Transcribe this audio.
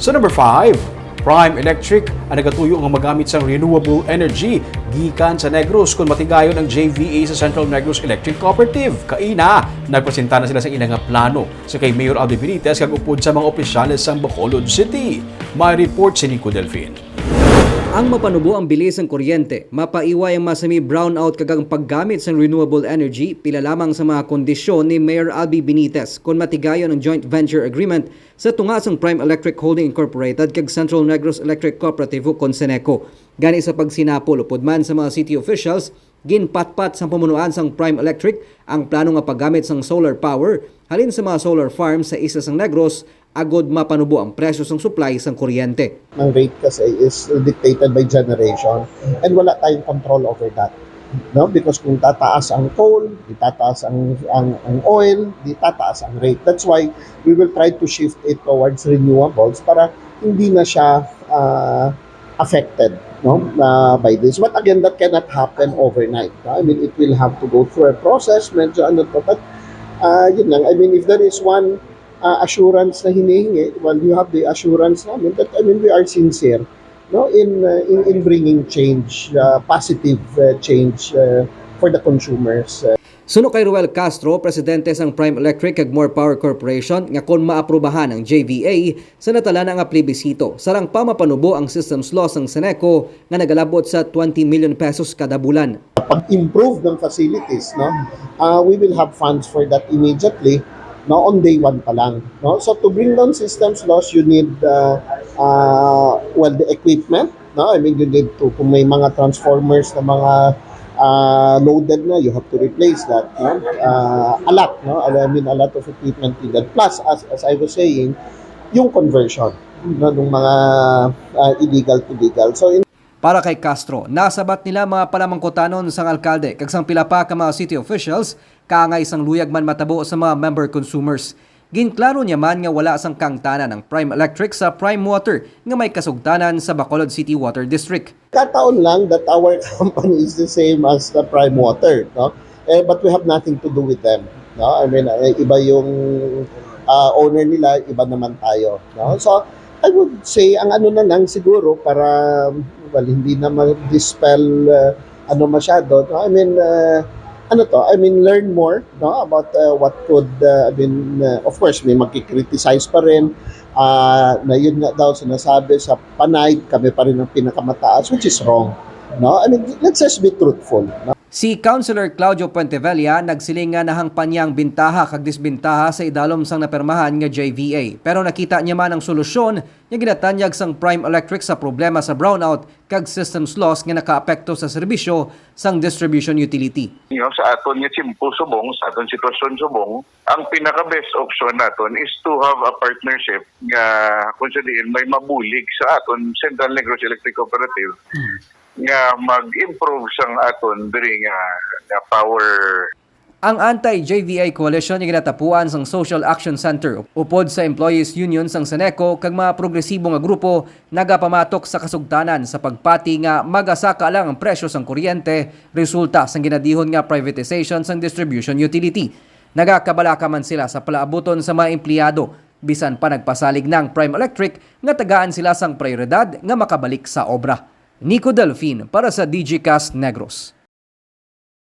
Sa number 5, Prime Electric ang nagatuyo nga magamit sa renewable energy gikan sa Negros kung matigayon ang JVA sa Central Negros Electric Cooperative. Kaina, nagpresenta na sila sa ilang plano sa kay Mayor Albi Benitez kag upod sa mga opisyales sa Bacolod City. May report si Nico Delfin. Ang mapanubo ang bilis ng kuryente, mapaiway ang masami brownout kagang paggamit sa renewable energy, pila lamang sa mga kondisyon ni Mayor Albi Benitez kung matigayon ang joint venture agreement sa tungasang Prime Electric Holding Incorporated kag Central Negros Electric Cooperative o Seneco. Gani sa pagsinapol upod man sa mga city officials, ginpatpat sa pamunuan sang Prime Electric ang plano nga paggamit sang solar power halin sa mga solar farms sa isa sang Negros agod mapanubo ang presyo sang supply sang kuryente. Ang rate kasi is dictated by generation and wala tayong control over that. No? Because kung tataas ang coal, di tataas ang oil, di tataas ang rate. That's why we will try to shift it towards renewables para hindi na siya affected by this. But again, that cannot happen overnight. No? I mean, it will have to go through a process, medyo ano to. But yun lang, I mean, if there is one assurance na hinihingi, well, you have the assurance namin that, I mean, we are sincere in bringing change, positive change for the consumers. Suno kay Ruel Castro, presidente sang Prime Electric kag More Power Corporation, nga kon maaprubahan ang JVA sa natala nga plebisito, sarang pamapanubo ang systems law sang Seneco nga nagalabot sa 20 million pesos kada bulan. Pag-improve ng facilities, we will have funds for that immediately. On day one pa lang. So to bring down systems loss, you need the equipment. I mean, you need to, kung may mga transformers na mga loaded na, you have to replace that. A lot. I mean, a lot of equipment needed. Plus, as I was saying, yung conversion ng mga illegal to legal. So para kay Castro, nasabat nila mga palamangkotanon sang alkalde kag sang pila pa ka mga city officials kaangay sang luyag man matabo sa mga member consumers. Ginklaro niya man nga wala sang kangtanan ng Prime Electric sa Prime Water nga may kasugtanan sa Bacolod City Water District. Kataon lang that our company is the same as the Prime Water, but we have nothing to do with them. I mean, iba yung owner nila, iba naman tayo. So I would say ang ano na lang siguro para hindi na ma-dispel masyado. I mean, learn more about what could, of course, may magkikriticize pa rin na yun nga daw sinasabi sa Panay, kami pa rin ang pinakamataas, which is wrong. I mean, let's just be truthful. Si Councilor Claudio Puentevella nagsiling nga nahang panyang bintaha kag disbintaha sa idalom sang napermahan nga JVA. Pero nakita niya man ang solusyon nga ginatanyag sang Prime Electric sa problema sa brownout kag systems loss nga nakaapekto sa serbisyo sang distribution utility. Sa aton nga simpo subong, sa aton sitwasyon subong, ang pinaka-best option naton is to have a partnership nga kung sadiin may mabulig sa aton Central Negros Electric Cooperative nga mag-improve sang aton diri nga power. Ang anti-JVA coalition nga ginatapuan sang Social Action Center upod sa Employees Union sang Seneco kag mga progresibo nga grupo nagapamatok sa kasugtanan sa pagpati nga magasaka lang ang presyo sang kuryente resulta sang ginadihon nga privatization sang distribution utility. Nagakabalaka man sila sa palaabuton sa mga empleyado bisan pa nagpasalig ng Prime Electric nga tagaan sila sang prioridad nga makabalik sa obra. Nico Delfin para sa DigiCast Negros.